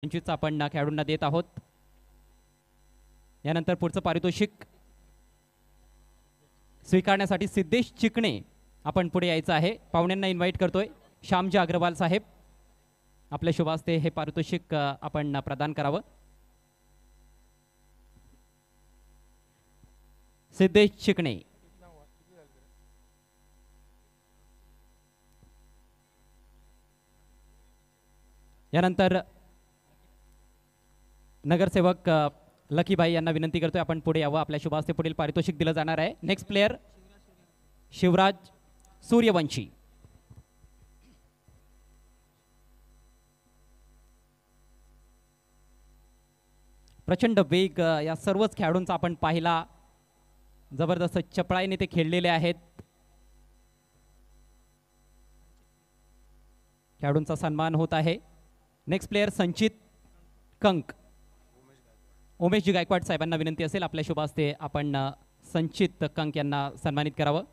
25 आपण खेळाडूंना देत आहोत। यानंतर पुढचं पारितोषिक स्वीकारण्यासाठी सिद्धेश चिकणे आपण पुढे यायचं आहे। पाहुण्यांना इन्व्हाइट करतोय। श्यामजी अग्रवाल साहेब आपल्या शुभ हस्ते हे पारितोषिक आपण प्रदान करावं। सिद्धेश चिकणे यानंतर नगरसेवक लकीबाई यांना विनंती करतोय आपण पुढे यावं। आपल्या शुभ हस्ते पुढील पारितोषिक दिलं जाणार आहे। Next player Shivraj Suryavanshi. प्रचंड वेग या सर्वच खेळाडूंचा आपण पाहिला। जबरदस्त चपळाईने ते खेळलेले आहेत। खेळाडूंचा सन्मान होत आहे। नेक्स्ट प्लेयर संचित कंक। उमेशजी गायकवाड साहेबांना विनंती असेल आपल्या शुभ हस्ते आपण संचित कंक यांना सन्मानित करावं।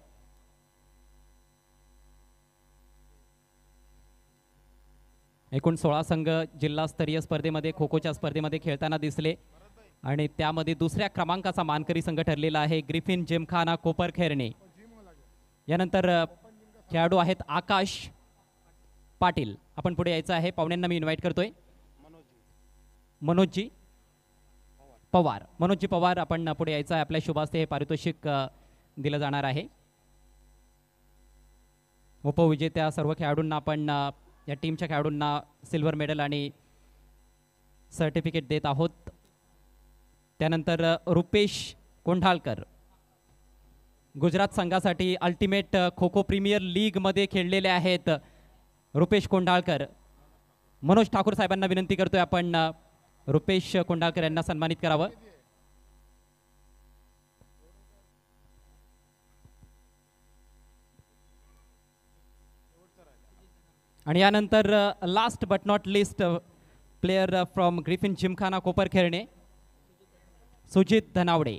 एकूण 16 संघ जिल्हास्तरीय स्पर्धेमध्ये खो खोच्या स्पर्धेमध्ये खेळताना दिसले आणि त्यामध्ये दुसऱ्या क्रमांकाचा मानकरी संघ ठरलेला आहे ग्रिफिन जिमखाना कोपरखेरणे। यानंतर खेळाडू आहेत आकाश पाटील। आपण पुढे यायचं आहे। पाहुण्यांना मी इन्व्हाइट करतोय। मनोजजी पवार। मनोजजी पवार आपण पुढे यायचं आहे। आपल्या शुभ हस्ते हे पारितोषिक दिलं जाणार आहे। उपविजेत्या सर्व खेळाडूंना आपण या टीमच्या खेळाडूंना सिल्वर मेडल आणि सर्टिफिकेट देत आहोत। त्यानंतर रुपेश कोंढाळकर गुजरात संघासाठी ultimate kho kho premier league मध्ये खेळलेले आहेत रुपेश कोंढाळकर। मनोज ठाकूर साहेबांना विनंती करतोय आपण रुपेश कोंढाळकर यांना सन्मानित करावं। आणि यानंतर last but not least player from Griffin Gymkhana Koparkhairane Sujit Dhanawade.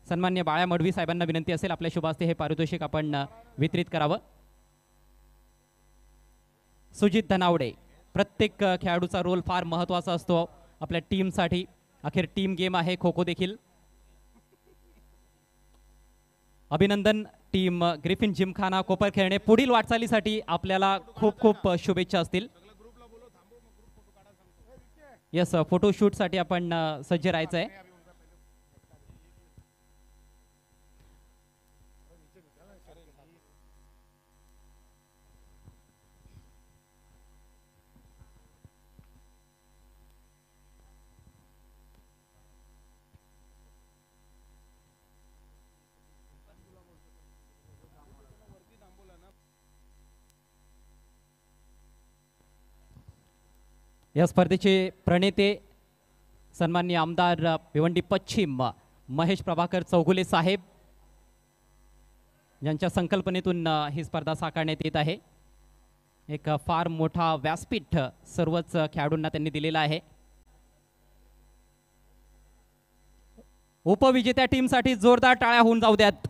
सन्मान्य बाळा मडवी साहेबांना विनंती असेल आपल्या शुभ हस्ते हे पारितोषिक आपण वितरित करावं। सुजित धनावडे प्रत्येक खेळाडूचा रोल फार महत्त्वाचा असतो आपल्या टीमसाठी। अखेर टीम गेम आहे खो खो देखील। अभिनंदन टीम ग्रिफिन जिमखाना कोपरखेरणे। पुढील वाटचालीसाठी आपल्याला खूप खूप शुभेच्छा असतील। यस फोटोशूट साठी आपण सज्ज राहायचं आहे। या स्पर्धेचे प्रणेते सन्माननीय आमदार भिवंडी पश्चिम महेश प्रभाकर चौगुले साहेब यांच्या संकल्पनेतून ही स्पर्धा साकारण्यात येत आहे। एक फार मोठा व्यासपीठ सर्वच खेळाडूंना त्यांनी दिलेला आहे। उपविजेत्या टीमसाठी जोरदार टाळ्या होऊन जाऊ द्यात।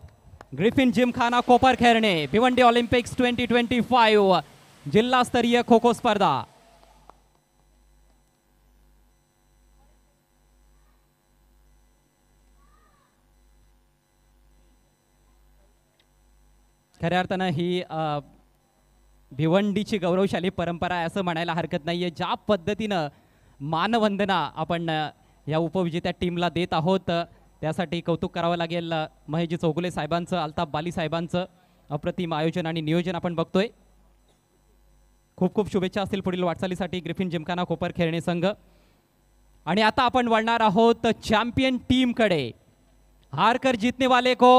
ग्रिफिन जिमखाना कोपरखेरणे भिवंडी ऑलिम्पिक्स 2025 जिल्हास्तरीय खो खो स्पर्धा। खऱ्या अर्थानं ही भिवंडीची गौरवशाली परंपरा आहे असं म्हणायला हरकत नाहीये। ज्या पद्धतीनं मानवंदना आपण या उपविजेत्या टीमला देत आहोत त्यासाठी कौतुक करावं लागेल महेशजी चौगुले साहेबांचं, अल्ताफ बाली साहेबांचं। अप्रतिम आयोजन आणि नियोजन आपण बघतोय। खूप खूप शुभेच्छा असतील पुढील वाटचालीसाठी ग्रिफिन जिमखाना कोपरखेरणे संघ। आणि आता आपण वळणार आहोत चॅम्पियन टीम कडे। हारकर जीतने वाले को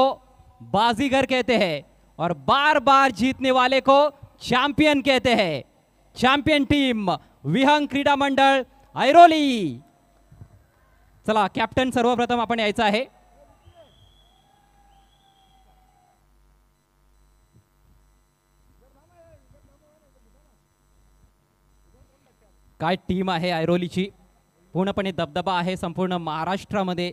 बाजीगर कहते हैं और बार बार जीतने वाले को चैंपियन कहते हैं। चैंपियन टीम विहंग क्रीडा मंडळ ऐरोली। चला कॅप्टन सर्वप्रथम आपण यायचं आहे। काय टीम आहे ऐरोलीची। पूर्णपणे दबदबा आहे संपूर्ण महाराष्ट्रामध्ये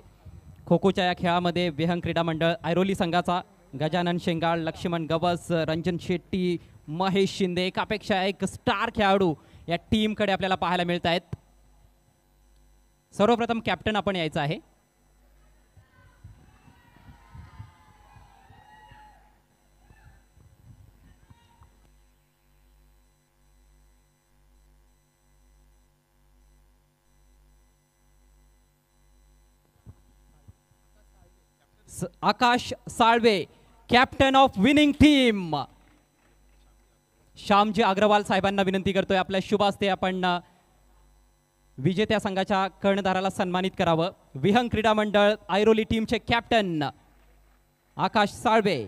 खो खोच्या या खेळामध्ये। विहंग क्रीडा मंडळ ऐरोली संघाचा गजानन शेंगाळ, लक्ष्मण गवस, रंजन शेट्टी, महेश शिंदे एकापेक्षा एक स्टार खेळाडू या टीमकडे आपल्याला पाहायला मिळत आहेत. सर्वप्रथम कॅप्टन आपण यायचं आहे. Akash Salve, captain of winning team. Shyamji Agarwal साहेबांना विनंती करतोय आपल्या शुभ हस्ते आपण विजेत्या संघाच्या कर्णधाराला सन्मानित करावं. विहंग क्रीडा मंडळ ऐरोली टीमचे कॅप्टन आकाश साळवे,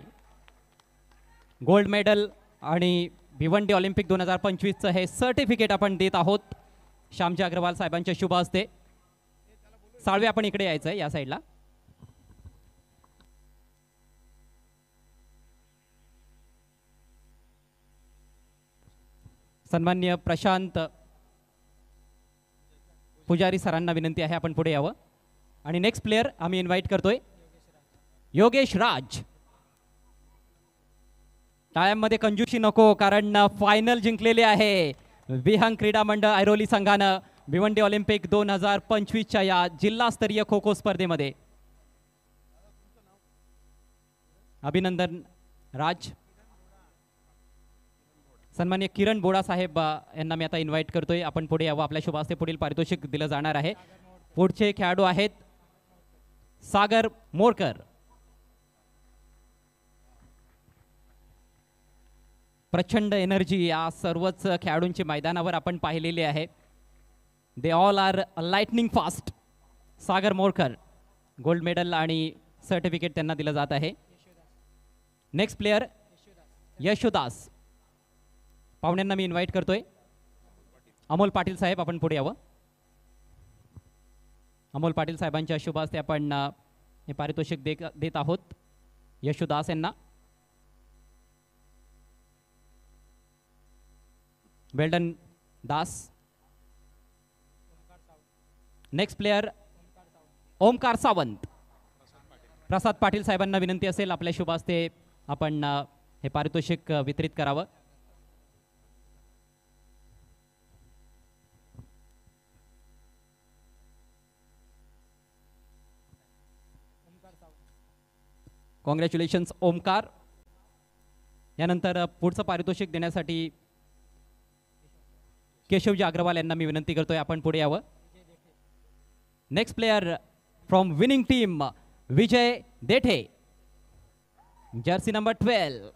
गोल्ड मेडल आणि भिवंडी ऑलिम्पिक 2025चं हे सर्टिफिकेट आपण देत आहोत श्यामजी अग्रवाल साहेबांच्या शुभ हस्ते. साळवे आपण इकडे यायचं आहे, या साईडला. सन्मान्य प्रशांत पुजारी सरांना विनंती आहे आपण पुढे यावं. आणि नेक्स्ट प्लेयर आम्ही इन्व्हाइट करतोय योगेश राज. टाळ्यांमध्ये कंजूशी नको, कारण फायनल जिंकलेले आहे विहंग क्रीडा मंडळ ऐरोली संघानं भिवंडी ऑलिम्पिक 2025च्या या जिल्हास्तरीय खो खो स्पर्धेमध्ये. अभिनंदन राज. सन्मान्य किरण बोडा साहेब यांना मी आता इन्व्हाइट करतोय आपण पुढे यावं. आपल्या शुभ हस्ते पुढील पारितोषिक दिलं जाणार आहे. पुढचे खेळाडू आहेत सागर मोरकर. प्रचंड एनर्जी या सर्वच खेळाडूंची मैदानावर आपण पाहिलेली आहे. They all are lightning fast. Sagar Morkar, gold medal आणि सर्टिफिकेट त्यांना दिलं जात आहे. Next player Yashodas. पाहुण्यांना मी इन्व्हाइट करतोय अमोल पाटील साहेब आपण पुढे यावं. अमोल पाटील साहेबांच्या शुभ हस्ते आपण हे पारितोषिक देत आहोत यशोदास यांना. Well done Das. Next player Omkar Sawant. Prasad Patil साहेबांना विनंती असेल आपल्या शुभ हस्ते आपण हे पारितोषिक वितरित करावं. कॉंग्रॅच्युलेशन्स ओमकार. यानंतर पुढचं पारितोषिक देण्यासाठी केशवजी अग्रवाल यांना मी विनंती करतोय आपण पुढे यावं. Next player from winning team Vijay Dethe, Jersey number 12.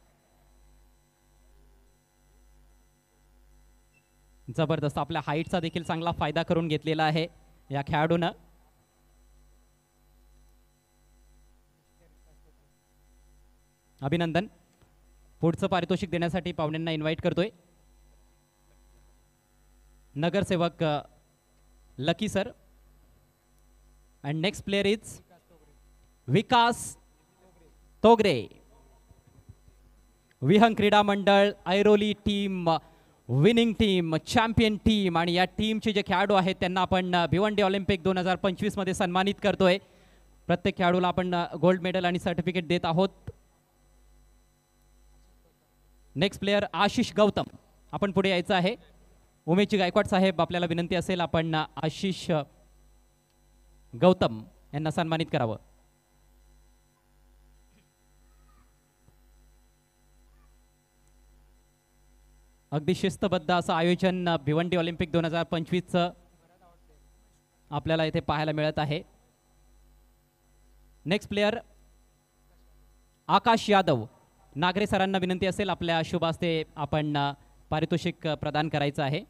जबरदस्त आपल्या हाईटचा देखील चांगला फायदा करून घेतलेला आहे या खेळाडूनं. अभिनंदन. पुढचं पारितोषिक देण्यासाठी पाहुण्यांना इन्व्हाइट करतोय नगरसेवक Lucky sir. And next player is Vikas Togare. Vihang क्रीडा मंडळ Airoli team, winning team, champion team आणि या टीमचे जे खेळाडू आहेत त्यांना आपण भिवंडी ऑलिम्पिक 2025 मध्ये सन्मानित करतोय. प्रत्येक खेळाडूला आपण गोल्ड मेडल आणि सर्टिफिकेट देत आहोत. नेक्स्ट प्लेयर आशिष गौतम आपण पुढे यायचं आहे. उमेशजी गायकवाड साहेब आपल्याला विनंती असेल आपण आशिष गौतम यांना सन्मानित करावं. अगदी शिस्तबद्ध असं आयोजन भिवंडी ऑलिम्पिक 2025चं आपल्याला इथे पाहायला मिळत आहे. नेक्स्ट प्लेयर आकाश यादव. नागरे सरांना विनंती असेल आपल्या शुभ हस्ते आपण पारितोषिक प्रदान करायचं आहे.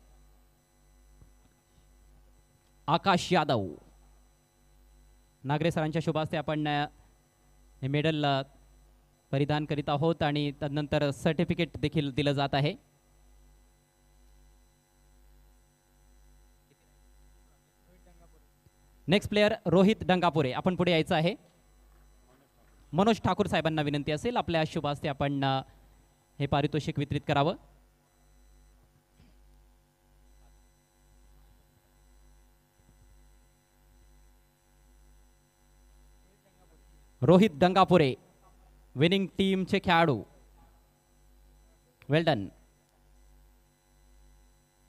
आकाश यादव. नागरे सरांच्या शुभ हस्ते आपण हे मेडल परिधान करीत आहोत आणि तदनंतर सर्टिफिकेट देखील दिलं जात आहे. नेक्स्ट प्लेयर रोहित डंगापुरे आपण पुढे यायचं आहे. मनोज ठाकूर साहेबांना विनंती असेल आपल्या शुभ हस्ते आपण हे पारितोषिक वितरित करावं. रोहित डंगापुरे विनिंग टीमचे खेळाडू. वेल डन.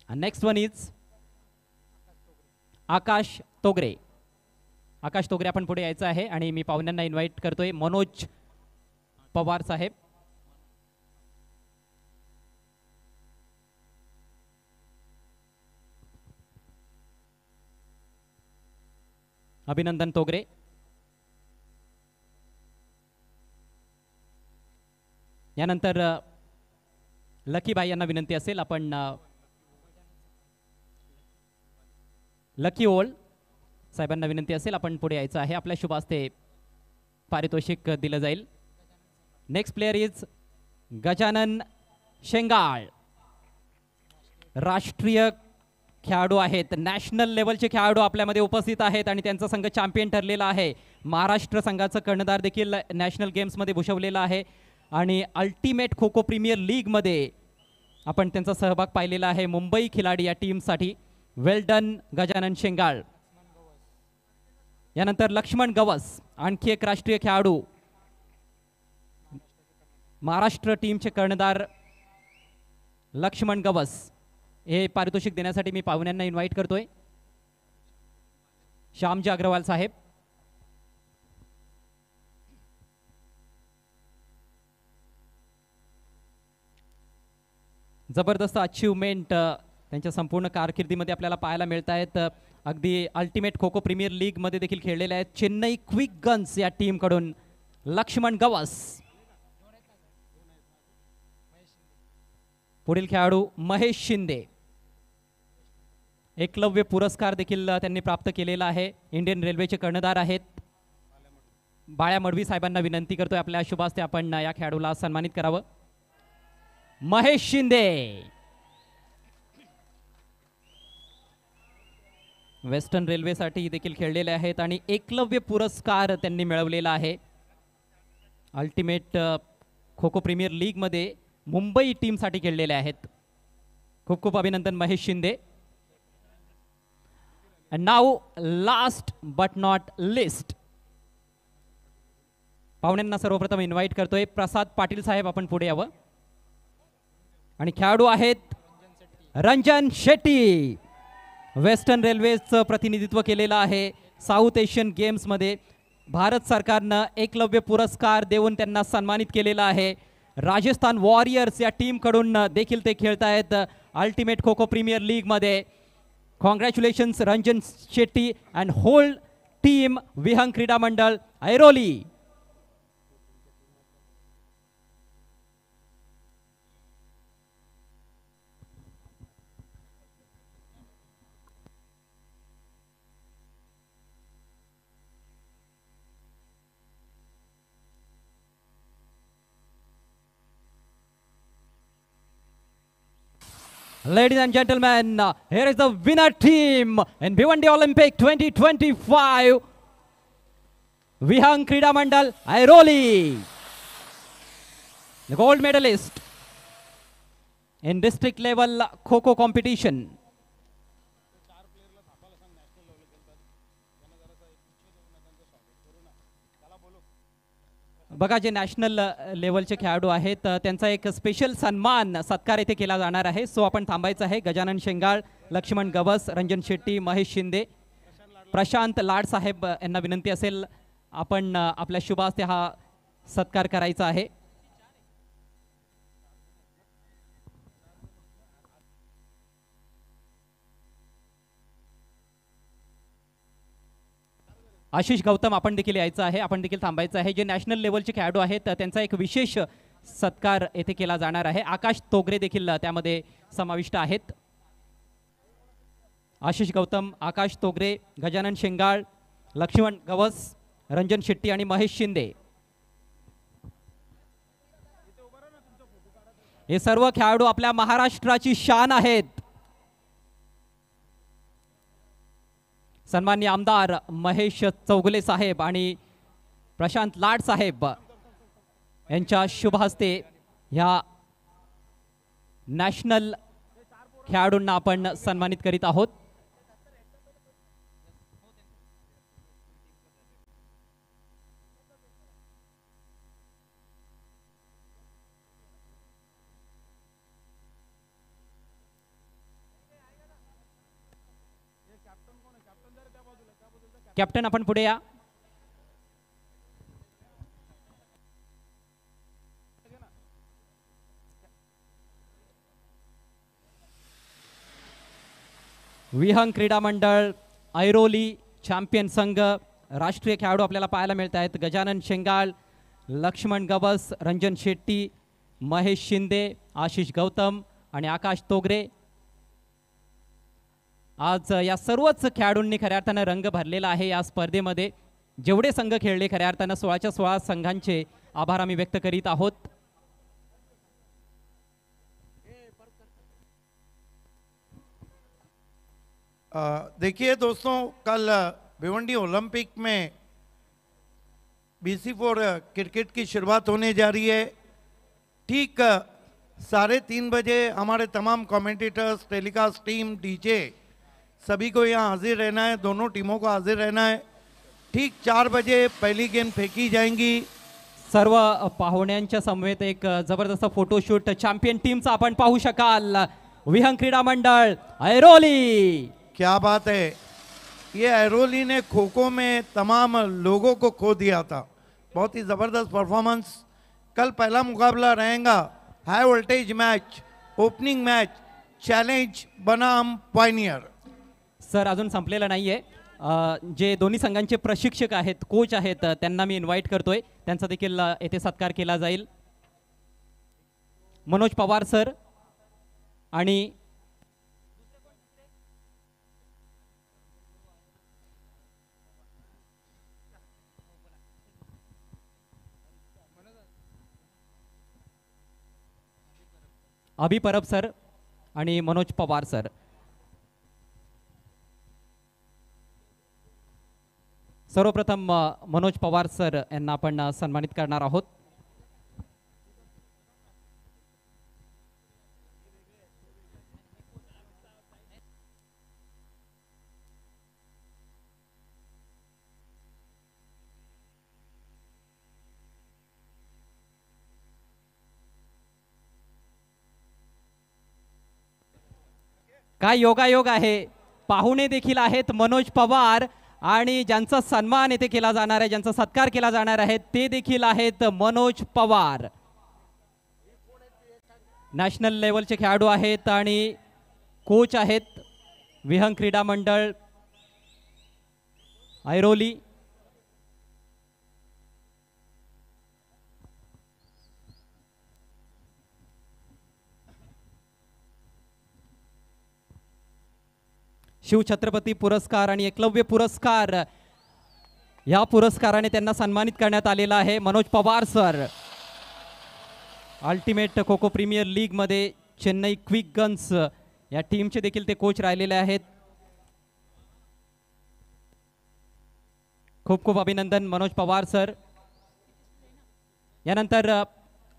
नेक्स्ट वन इज आकाश तोगरे. आकाश तोगरे आपण पुढे यायचं आहे आणि मी पाहुण्यांना इन्व्हाइट करतोय. मनोज पवार साहेब, अभिनंदन तोगरे. यानंतर लकीबाई यांना विनंती असेल आपण लकी ओळ साहेबांना विनंती असेल आपण पुढे यायचं आहे. आपल्या शुभ हस्ते पारितोषिक दिलं जाईल. Next player is Gajanan Shengal. राष्ट्रीय खेळाडू आहेत, नॅशनल लेवलचे खेळाडू आपल्यामध्ये उपस्थित आहेत आणि त्यांचा संघ चॅम्पियन ठरलेला आहे. महाराष्ट्र संघाचं कर्णधार देखील नॅशनल गेम्समध्ये भूषवलेला आहे आणि अल्टिमेट खो खो प्रीमियर लीगमध्ये आपण त्यांचा सहभाग पाहिलेला आहे. मुंबई खिलाडी या टीमसाठी वेल डन गजानन शेंगाळ. यानंतर लक्ष्मण गवस, आणखी एक राष्ट्रीय खेळाडू, महाराष्ट्र टीमचे कर्णधार लक्ष्मण गवस. हे पारितोषिक देण्यासाठी मी पाहुण्यांना इन्व्हाइट करतोय. श्यामजी अग्रवाल साहेब, जबरदस्त अचीवमेंट त्यांच्या संपूर्ण कारकिर्दीमध्ये आपल्याला पाहायला मिळत आहेत. अगदी अल्टिमेट खो खो प्रीमियर लीगमध्ये देखील खेळलेले आहेत. चेन्नई क्विक गन्स या टीमकडून लक्ष्मण गवस. पुढील खेळाडू महेश शिंदे, एकलव्य पुरस्कार देखील त्यांनी प्राप्त केलेला आहे. इंडियन रेल्वेचे कर्णधार आहेत. बाळ्या मडवी साहेबांना विनंती करतोय आपल्या शुभ हस्ते आपण या खेळाडूला सन्मानित करावं. महेश शिंदे वेस्टर्न रेल्वेसाठी देखील खेळलेले आहेत आणि एकलव्य पुरस्कार त्यांनी मिळवलेला आहे. अल्टिमेट खो खो प्रीमियर लीगमध्ये मुंबई टीमसाठी खेळलेले आहेत. खूप खूप अभिनंदन Mahesh Shinde. And now last but not least, पाहुण्यांना सर्वप्रथम इन्व्हाइट करतोय. प्रसाद पाटील साहेब आपण पुढे यावं. आणि खेळाडू आहेत रंजन शेट्टी. वेस्टर्न रेल्वेचं प्रतिनिधित्व केलेलं आहे साऊथ एशियन गेम्समध्ये. भारत सरकारनं एकलव्य पुरस्कार देऊन त्यांना सन्मानित केलेला आहे. राजस्थान वॉरियर्स या टीमकडून देखील ते खेळत आहेत अल्टिमेट खो खो प्रीमियर लीगमध्ये. Congratulations Ranjan Shetty and whole team Vihang क्रीडा मंडळ Airoli. Ladies and gentlemen, here is the winner team in Bhiwandi Olympic 2025, Vihang Krida Mandal Airoli. The gold medalist in district level Kho-Kho competition. बघा, जे नॅशनल लेवलचे खेळाडू आहेत त्यांचा एक स्पेशल सन्मान सत्कार येथे केला जाणार आहे. सो आपण थांबायचं आहे. गजानन शेंगाळ, लक्ष्मण गवस, रंजन शेट्टी, महेश शिंदे, प्रशांत लाड साहेब यांना विनंती असेल आपण आपल्या शुभ हस्ते हा सत्कार करायचा आहे. आशिष गौतम आपण देखील यायचं आहे, आपण देखील थांबायचं आहे. जे नॅशनल लेवलचे खेळाडू आहेत त्यांचा एक विशेष सत्कार येथे केला जाणार आहे. आकाश तोगरे देखील त्यामध्ये समाविष्ट आहेत. आशिष गौतम, आकाश तोगरे, गजानन शेंगाळ, लक्ष्मण गवस, रंजन शेट्टी आणि महेश शिंदे हे सर्व खेळाडू आपल्या महाराष्ट्राची शान आहेत. सन्माननीय आमदार महेश चौगुले साहेब आणि प्रशांत लाड साहेब यांच्या शुभ हस्ते ह्या नॅशनल खेळाडूंना आपण सन्मानित करीत आहोत. कॅप्टन आपण पुढे या. विहंग क्रीडा मंडळ ऐरोली चॅम्पियन संघ राष्ट्रीय खेळाडू आपल्याला पाहायला मिळत आहेत. गजानन शेंगाळ, लक्ष्मण गवस, रंजन शेट्टी, महेश शिंदे, आशिष गौतम आणि आकाश तोगरे. आज या सर्वच खेळाडूंनी खऱ्या अर्थानं रंग भरलेला आहे या स्पर्धेमध्ये. जेवढे संघ खेळले खऱ्या अर्थानं 16च्या 16 संघांचे आभार आम्ही व्यक्त करीत आहोत. देखिए दोस्तों, कल भिवंडी ओलंपिक में BC4 क्रिकेट की शुरुआत होने जा रही है. ठीक 3:30 बजे हमारे तमाम कमेंटेटर्स, टेलीकास्ट टीम, डीजे सभी को यहाँ हाजिर रहना है. दोनों टीमों को हाजिर रहना है. ठीक 4 बजे पहली गेंद फेंकी जाएंगी. सर्व पाहुण्यांच्या समवेत एक जबरदस्त फोटोशूट चॅम्पियन टीमचा आपण पाहू शकाल. विहंग क्रीडा मंडळ ऐरोली. क्या बात है, ये ऐरोली ने खो खो में तमाम लोगों को खो दिया था. बहुत ही ज़बरदस्त परफॉर्मेंस. कल पहला मुकाबला रहेगा high voltage match, opening match, challenge बनाम पायनियर. सर अजून संपलेलं नाहीये. जे दोन्ही संघांचे प्रशिक्षक आहेत, कोच आहेत, त्यांना मी इन्व्हाइट करतोय. त्यांचा देखील येथे सत्कार केला जाईल. मनोज पवार सर आणि अभि परब सर आणि मनोज पवार सर. सर्वप्रथम मनोज पवार सर यांना आपण सन्मानित करणार आहोत. काय योगायोग आहे, पाहुणे देखील आहेत मनोज पवार आणि ज्यांचा सन्मान येथे केला जाणार आहे, ज्यांचा सत्कार केला जाणार आहे ते देखील आहेत मनोज पवार. नॅशनल लेवलचे खेळाडू आहेत आणि कोच आहेत विहंग क्रीडा मंडळ ऐरोली. शिवछत्रपती पुरस्कार आणि एकलव्य पुरस्कार या पुरस्काराने त्यांना सन्मानित करण्यात आलेला आहे. Manoj Pawar sir ultimate kho kho premier league मध्ये चेन्नई क्विक गन्स या टीमचे देखील ते कोच राहिलेले आहेत. खूप खूप अभिनंदन मनोज पवार सर. यानंतर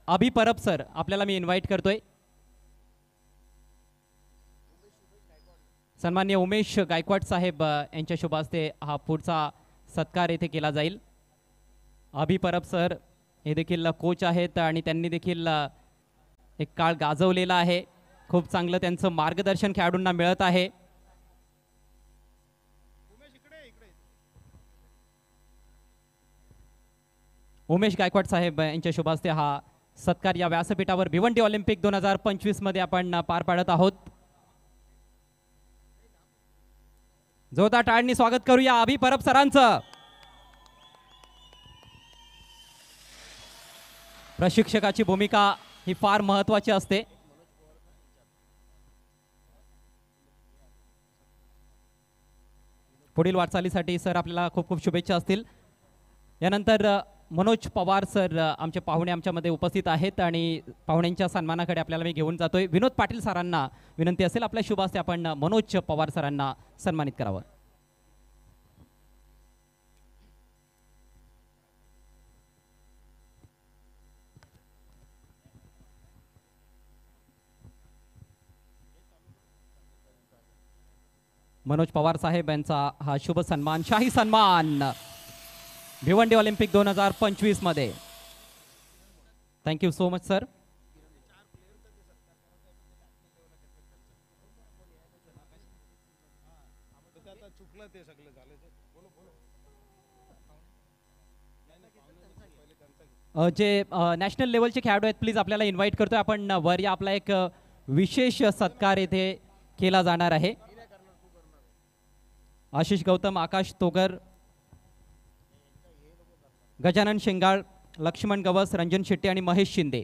अभि परब सर आपल्याला मी इन्व्हाइट करतोय. सन्मान्य उमेश गायकवाड साहेब यांच्या शुभ हस्ते हा पुढचा सत्कार येथे केला जाईल. अभि परब सर हे देखील कोच आहेत आणि त्यांनी देखील एक काळ गाजवलेला आहे. खूप चांगलं त्यांचं मार्गदर्शन खेळाडूंना मिळत आहे. उमेश गायकवाड साहेब यांच्या शुभ हस्ते हा सत्कार या व्यासपीठावर भिवंडी ऑलिम्पिक 2025 मध्ये आपण पार पाडत आहोत. जोरदार टाळ्यांनी स्वागत करूया अभि परब सरांचं. प्रशिक्षकाची भूमिका ही फार महत्त्वाची असते. पुढील वाटचालीसाठी सर आपल्याला खूप खूप शुभेच्छा असतील. यानंतर मनोज पवार सर आमचे पाहुणे आमच्यामध्ये उपस्थित आहेत आणि पाहुण्यांच्या सन्मानाकडे आपल्याला मी घेऊन जातोय. विनोद पाटील सरांना विनंती असेल आपल्या शुभ हस्ते आपण मनोज पवार सरांना सन्मानित करावं. मनोज पवार साहेब यांचा हा शुभ सन्मान, शाही सन्मान भिवंडी ऑलिम्पिक 2025 मध्ये. Thank you so much sir. जे नॅशनल लेवलचे खेळाडू आहेत प्लीज आपल्याला इन्व्हाइट करतोय आपण वर या. आपला एक विशेष सत्कार येथे केला जाणार आहे. आशिष गौतम, आकाश तोगर, गजानन शेंगाळ, लक्ष्मण गवस, रंजन शेट्टी आणि महेश शिंदे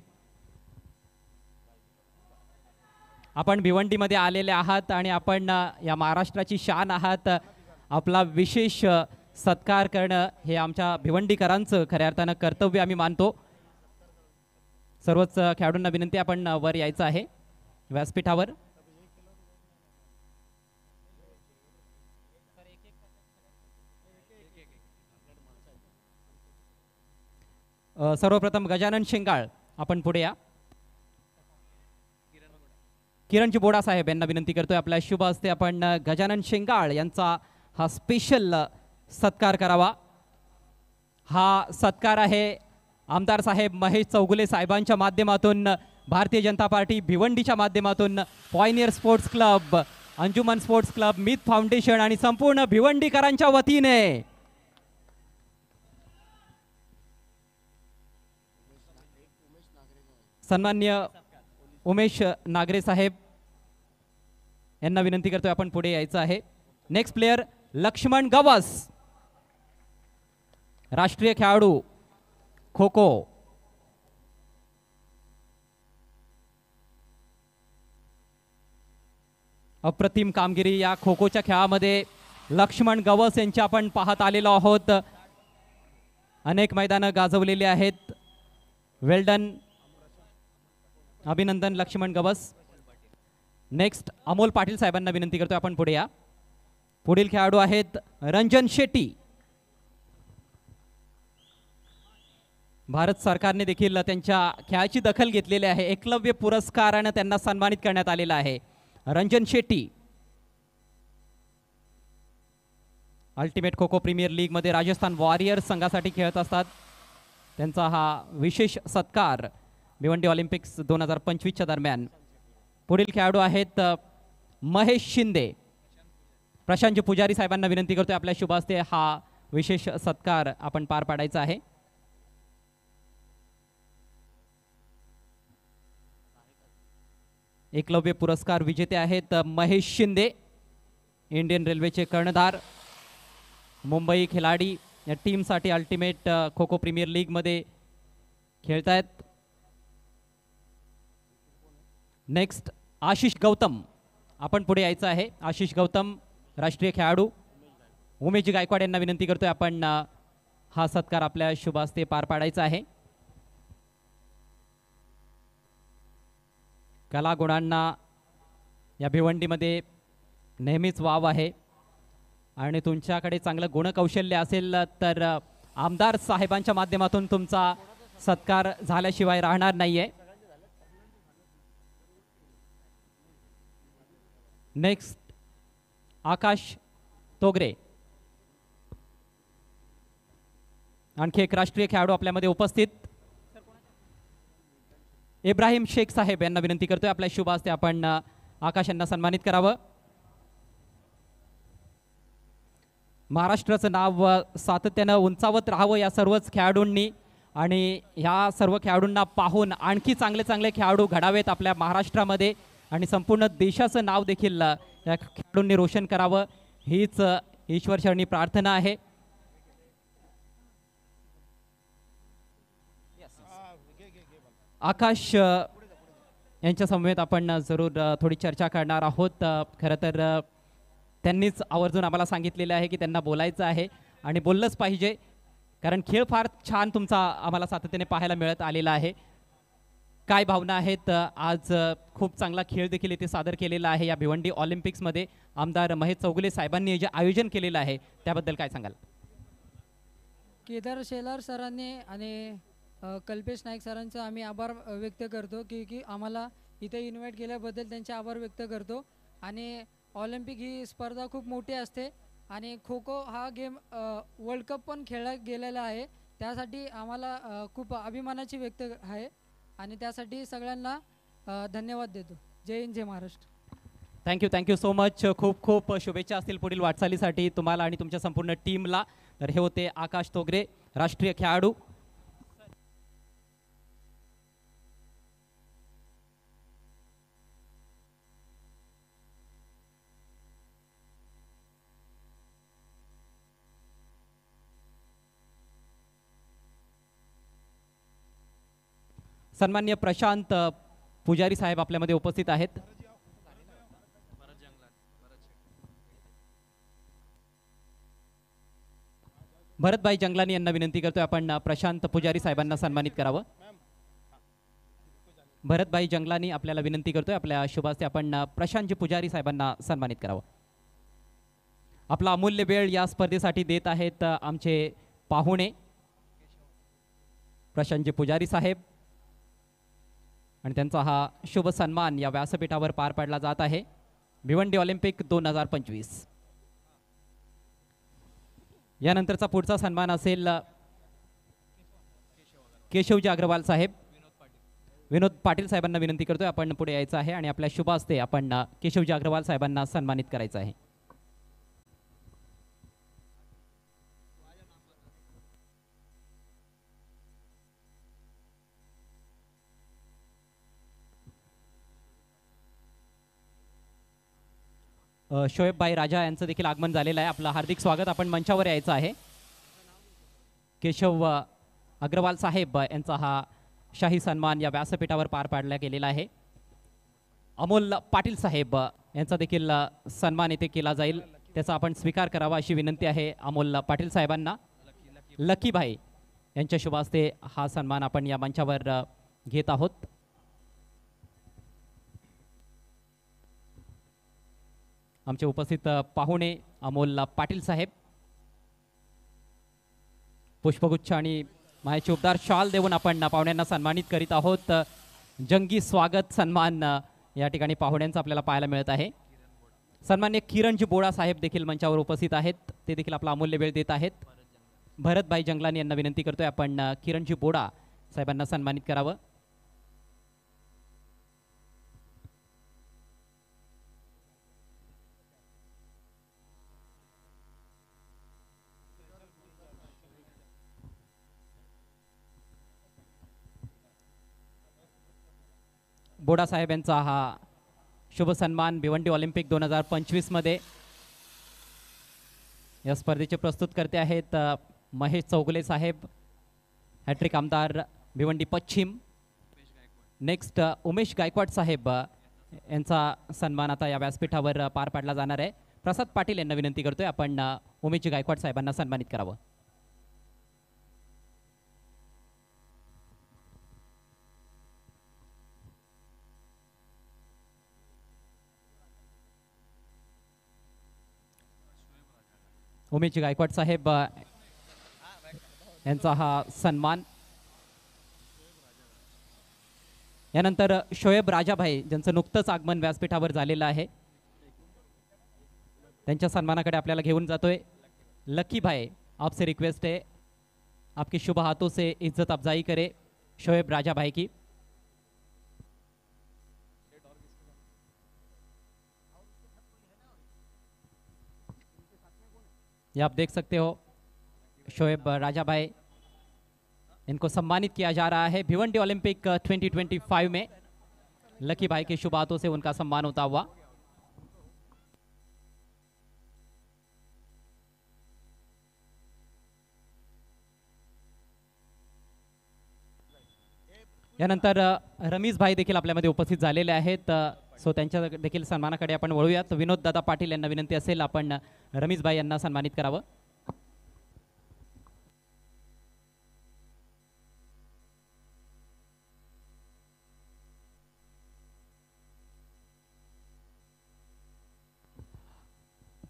आपण भिवंडीमध्ये आलेले आहात आणि आपण या महाराष्ट्राची शान आहात. आपला विशेष सत्कार करणं हे आमच्या भिवंडीकरांचं खऱ्या अर्थानं कर्तव्य आम्ही मानतो. सर्वच खेळाडूंना विनंती आपण वर यायचं आहे व्यासपीठावर. सर्वप्रथम गजानन शेंगाळ आपण पुढे या. किरणजी बोडा साहेब यांना विनंती करतोय आपल्या शुभ हस्ते आपण गजानन शेंगाळ यांचा हा स्पेशल सत्कार करावा. हा सत्कार आहे आमदार साहेब महेश चौगुले साहेबांच्या माध्यमातून, भारतीय जनता पार्टी भिवंडीच्या माध्यमातून, पॉयनियर स्पोर्ट्स क्लब, अंजुमन स्पोर्ट्स क्लब, मित फाउंडेशन आणि संपूर्ण भिवंडीकरांच्या वतीने. सन्मान्य उमेश नागरे साहेब यांना विनंती करतोय आपण पुढे यायचं आहे. नेक्स्ट प्लेयर लक्ष्मण गवस, राष्ट्रीय खेळाडू खो खो. अप्रतिम कामगिरी या खो खोच्या खेळामध्ये लक्ष्मण गवस यांची आपण पाहत आलेलो आहोत. अनेक मैदानं गाजवलेली आहेत. वेल्डन, अभिनंदन लक्ष्मण गवस. नेक्स्ट अमोल पाटील साहेबांना विनंती करतोय आपण पुढे या. पुढील खेळाडू आहेत रंजन शेट्टी. भारत सरकारने देखील त्यांच्या खेळाची दखल घेतलेली आहे. एकलव्य पुरस्काराने त्यांना सन्मानित करण्यात आलेला आहे. Ranjan Shetty ultimate kho kho premier league मध्ये राजस्थान वॉरियर्स संघासाठी खेळत असतात. त्यांचा हा विशेष सत्कार भिवंडी ऑलिम्पिक्स 2025च्या दरम्यान. पुढील खेळाडू आहेत महेश शिंदे. प्रशांतजी पुजारी साहेबांना विनंती करतोय आपल्या शुभ हस्ते हा विशेष सत्कार आपण पार पाडायचा आहे. एकलव्य पुरस्कार विजेते आहेत महेश शिंदे, इंडियन रेल्वेचे कर्णधार, मुंबई खिलाडी या टीमसाठी ultimate kho kho premier league मध्ये खेळतायत. नेक्स्ट आशिष गौतम आपण पुढे यायचं आहे. आशिष गौतम राष्ट्रीय खेळाडू. उमेशजी गायकवाड यांना विनंती करतोय आपण हा सत्कार आपल्या शुभ हस्ते पार पाडायचा आहे. कलागुणांना या भिवंडीमध्ये नेहमीच वाव आहे आणि तुमच्याकडे चांगलं गुणकौशल्य असेल तर आमदार साहेबांच्या माध्यमातून तुमचा सत्कार झाल्याशिवाय राहणार नाहीये. नेक्स्ट आकाश तोगरे, आणखी एक राष्ट्रीय खेळाडू आपल्यामध्ये उपस्थित. इब्राहिम शेख साहेब यांना विनंती करतोय आपल्या शुभ हस्ते आपण आकाश यांना सन्मानित करावं. महाराष्ट्राचं नाव सातत्यानं उंचावत राहावं या सर्वच खेळाडूंनी आणि ह्या सर्व खेळाडूंना पाहून आणखी चांगले चांगले खेळाडू घडावेत आपल्या महाराष्ट्रामध्ये आणि संपूर्ण देशाचं नाव देखील या खेळाडूंनी रोशन करावं हीच ईश्वरचरणी प्रार्थना आहे. आकाश यांच्या समवेत आपण जरूर थोडी चर्चा करणार आहोत. खरं तर त्यांनीच आवर्जून आम्हाला सांगितलेलं आहे की त्यांना बोलायचं आहे आणि बोललंच पाहिजे कारण खेळ फार छान तुमचा आम्हाला सातत्याने पाहायला मिळत आलेला आहे. काय भावना आहेत? आज खूप चांगला खेळ देखील इथे सादर केलेला आहे या भिवंडी ऑलिम्पिक्समध्ये. आमदार महेश चौगुले साहेबांनी जे आयोजन केलेलं आहे त्याबद्दल काय सांगाल? केदार शेलार सरांनी आणि कल्पेश नाईक सरांचा आम्ही आभार व्यक्त करतो की आम्हाला इथे इन्व्हाइट केल्याबद्दल त्यांचे आभार व्यक्त करतो. आणि ऑलिम्पिक ही स्पर्धा खूप मोठी असते आणि खो खो हा गेम वर्ल्ड कप पण खेळला गेलेला आहे. त्यासाठी आम्हाला खूप अभिमानाची व्यक्त आहे आणि त्यासाठी सगळ्यांना धन्यवाद देतो. जय हिंद, जय महाराष्ट्र. Thank you so much. खूप खूप शुभेच्छा असतील पुढील वाटचालीसाठी तुम्हाला आणि तुमच्या संपूर्ण टीमला. तर हे होते आकाश तोगरे, राष्ट्रीय खेळाडू. सन्मान्य प्रशांत पुजारी साहेब आपल्यामध्ये उपस्थित आहेत. भरतभाई जंगलानी यांना विनंती करतोय आपण प्रशांत पुजारी साहेबांना सन्मानित करावं. भरतभाई जंगलानी आपल्याला विनंती करतोय आपल्या शुभ हस्ते आपण प्रशांतजी पुजारी साहेबांना सन्मानित करावं. आपला अमूल्य वेळ या स्पर्धेसाठी देत आहेत आमचे पाहुणे प्रशांतजी पुजारी साहेब आणि त्यांचा हा शुभ सन्मान या व्यासपीठावर पार पाडला जात आहे. भिवंडी ऑलिम्पिक 2025. यानंतरचा पुढचा सन्मान असेल केशवजी अग्रवाल साहेब. विनोद पाटील साहेबांना विनंती करतोय आपण पुढे यायचं आहे आणि आपल्या शुभ हस्ते आपण केशवजी अग्रवाल साहेबांना सन्मानित करायचं आहे. शोएबभाई राजा यांचं देखील आगमन झालेलं आहे. आपलं हार्दिक स्वागत. आपण मंचावर यायचं आहे. केशव अग्रवाल साहेब यांचा हा शाही सन्मान या व्यासपीठावर पार पाडला गेलेला आहे. अमोल पाटील साहेब यांचा देखील सन्मान येथे केला जाईल, त्याचा आपण स्वीकार करावा अशी विनंती आहे अमोल पाटील साहेबांना. लकीभाई यांच्या शुभ हस्ते हा सन्मान आपण या मंचावर घेत आहोत. आमचे उपस्थित पाहुणे अमोल पाटील साहेब पुष्पगुच्छ आणि मायाची उबदार शाल देऊन आपण पाहुण्यांना सन्मानित करीत आहोत. जंगी स्वागत सन्मान या ठिकाणी पाहुण्यांचा आपल्याला पाहायला मिळत आहे. सन्मान्य किरणजी बोडा साहेब देखील मंचावर उपस्थित आहेत, ते देखील आपला अमूल्य वेळ देत आहेत. भरतभाई जंगलानी यांना विनंती करतोय आपण किरणजी बोडा साहेबांना सन्मानित करावं. बोडा साहेब यांचा हा शुभ सन्मान भिवंडी ऑलिम्पिक 2025 मध्ये या स्पर्धेचे प्रस्तुत करते आहेत महेश चौगुले साहेब, हॅट्रिक आमदार भिवंडी पश्चिम. नेक्स्ट उमेश गायकवाड साहेब यांचा सन्मान आता या व्यासपीठावर पार पाडला जाणार आहे. प्रसाद पाटील यांना विनंती करतोय आपण उमेश गायकवाड साहेबांना सन्मानित करावं. उमेश गायकवाड साहेब यांचा हा सन्मान. यानंतर शोएब राजाभाई ज्यांचं नुकतंच आगमन व्यासपीठावर झालेलं आहे, त्यांच्या सन्मानाकडे आपल्याला घेऊन जातोय. लकी भाई, आपसे रिक्वेस्ट है आपके शुभ हाथों से इज्जत अफजाई करे शोएब राजाभाई की. ये आप देख सकते हो शोएब राजाभाई, इनको सम्मानित किया जा रहा है भिवंडी ओलंपिक 2025 में. लकी भाई के शुभ हाथों से उनका सम्मान होता हुआ. यानंतर रमेश भाई देखील आपल्यामध्ये उपस्थित झालेले आहेत, सो त्यांच्या देखील सन्मानाकडे आपण वळूयात. विनोद दादा पाटील यांना विनंती असेल आपण रमेश भाई यांना सन्मानित करावं.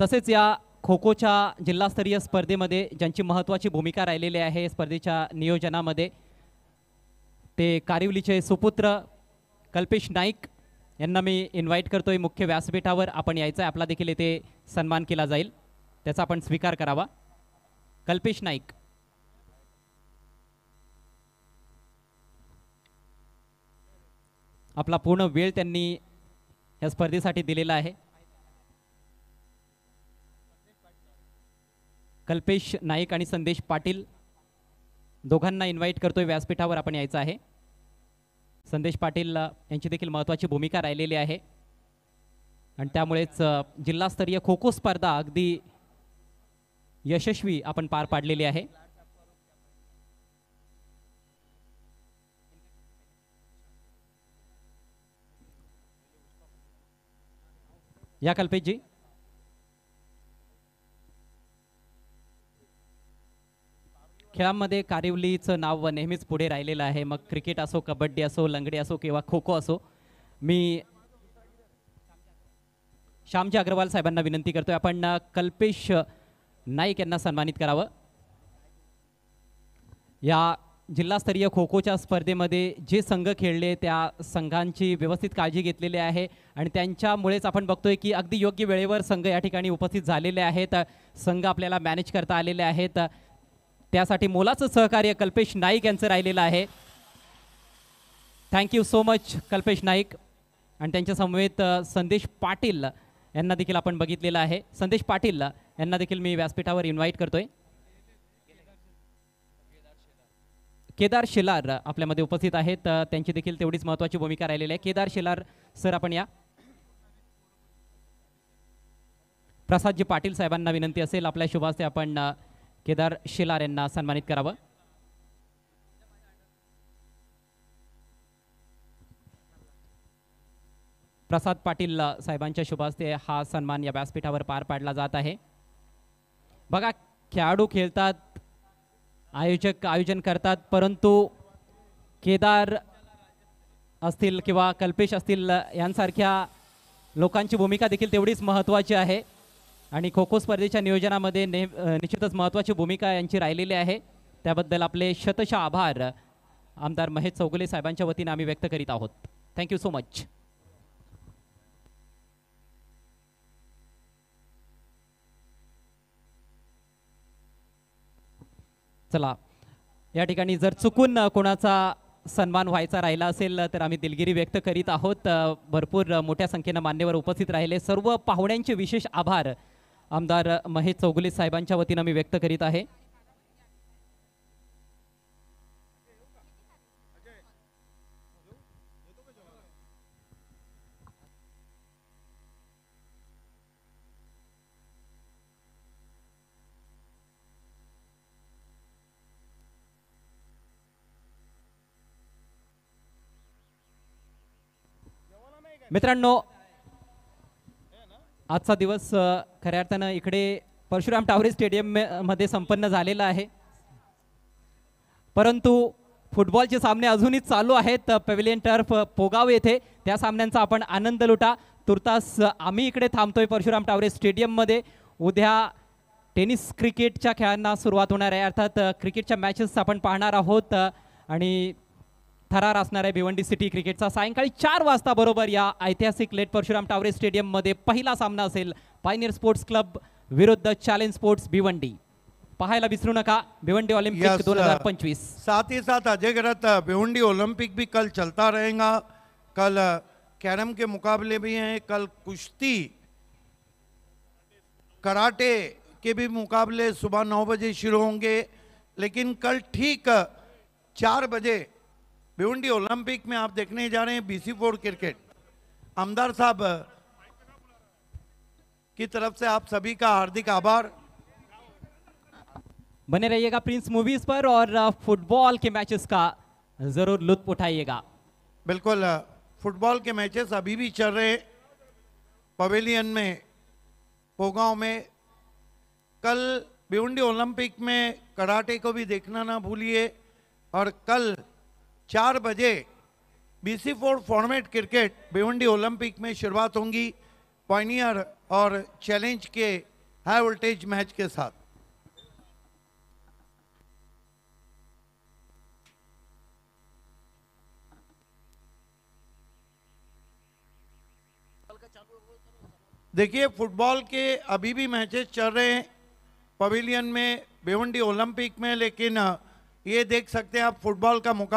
तसेच या खो खोच्या जिल्हास्तरीय स्पर्धेमध्ये ज्यांची महत्त्वाची भूमिका राहिलेली आहे स्पर्धेच्या नियोजनामध्ये, ते कारिवलीचे सुपुत्र कल्पेश नाईक यांना मी इन्व्हाइट करतोय मुख्य व्यासपीठावर. आपण यायचं आहे, आपला देखील येथे सन्मान केला जाईल, त्याचा आपण स्वीकार करावा. कल्पेश नाईक, आपला पूर्ण वेळ त्यांनी या स्पर्धेसाठी दिलेला आहे. कल्पेश नाईक आणि संदेश पाटील दोघांना इन्व्हाइट करतोय, व्यासपीठावर आपण यायचं आहे. संदेश पाटील यांची देखील महत्त्वाची भूमिका राहिलेली आहे आणि त्यामुळेच जिल्हास्तरीय खो खो स्पर्धा अगदी यशस्वी आपण पार पाडलेली आहे. या कल्पेशजी, खेळामध्ये कारिवलीचं नाव नेहमीच पुढे राहिलेलं आहे. मग क्रिकेट असो, कबड्डी असो, लंगडी असो किंवा खो खो असो. मी श्यामजी अग्रवाल साहेबांना विनंती करतोय आपण कल्पेश नाईक यांना सन्मानित करावं. या जिल्हास्तरीय खो खोच्या स्पर्धेमध्ये जे संघ खेळले त्या संघांची व्यवस्थित काळजी घेतलेली आहे आणि त्यांच्यामुळेच आपण बघतोय की अगदी योग्य वेळेवर संघ या ठिकाणी उपस्थित झालेले आहेत. संघ आपल्याला मॅनेज करता आलेले आहेत. त्यासाठी मोलाचं सहकार्य कल्पेश नाईक यांचं राहिलेलं आहे. Thank you so much Kalpesh Naik. आणि त्यांच्या समवेत संदेश पाटील यांना देखील आपण बघितलेलं आहे. संदेश पाटील यांना देखील मी व्यासपीठावर इन्व्हाइट करतोय. केदार शेलार आपल्यामध्ये उपस्थित आहेत. त्यांची देखील तेवढीच महत्त्वाची भूमिका राहिलेली आहे. केदार शेलार सर आपण या. प्रसादजी पाटील साहेबांना विनंती असेल आपल्या शुभ हस्ते आपण केदार शेलार यांना सन्मानित करावं. प्रसाद पाटील साहेबांच्या शुभ हस्ते हा सन्मान या व्यासपीठावर पार पाडला जात आहे. बघा, खेळाडू खेळतात, आयोजक आयोजन करतात, परंतु केदार असतील किंवा कल्पेश असतील यांसारख्या लोकांची भूमिका देखील तेवढीच महत्त्वाची आहे. आणि खो खो स्पर्धेच्या नियोजनामध्ये निश्चितच महत्त्वाची भूमिका यांची राहिलेली आहे. त्याबद्दल आपले शतशः आभार आमदार महेश चौगुले साहेबांच्या वतीने आम्ही व्यक्त करीत आहोत. Thank you so much. चला, या ठिकाणी जर चुकून कोणाचा सन्मान व्हायचा राहिला असेल तर आम्ही दिलगिरी व्यक्त करीत आहोत. भरपूर मोठ्या संख्येनं मान्यवर उपस्थित राहिले. सर्व पाहुण्यांचे विशेष आभार आमदार महेश चौगुले साहेबांच्या वतीनं मी व्यक्त करीत आहे. मित्रांनो, आजचा दिवस खऱ्या अर्थानं इकडे परशुराम टावरे स्टेडियम मध्ये संपन्न झालेला आहे. परंतु फुटबॉलचे सामने अजूनही चालू आहेत पॅव्हिलियन टर्फ पोगाव येथे. त्या सामन्यांचा आपण आनंद लुटा. तुर्तास आम्ही इकडे थांबतोय परशुराम टावरे स्टेडियम मध्ये. उद्या टेनिस क्रिकेटच्या खेळांना सुरुवात होणार आहे. अर्थात क्रिकेटच्या मॅचेस आपण पाहणार आहोत आणि थरार असणार आहे भिवंडी सिटी क्रिकेटचा. सायंकाळी 4 वाजता बरोबर या ऐतिहासिक लेट परशुराम टावरे स्टेडियम मध्ये पहिला सामना असेल पायनियर स्पोर्ट्स क्लब विरुद्ध चॅलेंज स्पोर्ट्स भिवंडी. पाहायला विसरू नका भिवंडी ओलंपिक 2025. साथ ही साथ अजय गरत भिवंडी ओलंपिक भी कल चलता रहेगा. कल कैरम के मुकाबले भी हैं, कल कुश्ती कराटे के भी मुकाबले सुबह 9 बजे शुरू होंगे. लेकिन कल ठीक 4 बजे भिवंडी ओलंपिक में आप देखने जा रहे हैं BC4 क्रिकेट. आमदार साहब की तरफ से आप सभी का हार्दिक आभार. बने रहिएगा प्रिंस मूवीज पर और फुटबॉल के मैचेस का जरूर लुत्फ उठाइएगा. बिल्कुल, फुटबॉल के मैचेस अभी भी चल रहे पवेलियन में पोगांव में. कल भिवंडी ओलंपिक में कराटे को भी देखना ना भूलिए. और कल 4 बजे BC4 format cricket Bhiwandi Olympic में शुरुआत होंगी पायनियर और चैलेंज के हाई वोल्टेज मैच के साथ. देखिए, फुटबॉल के अभी भी मैचेस चल रहे हैं पवेलियन में भिवंडी ओलंपिक में. लेकिन ये देख सकते हैं आप फुटबॉल का मुकाबला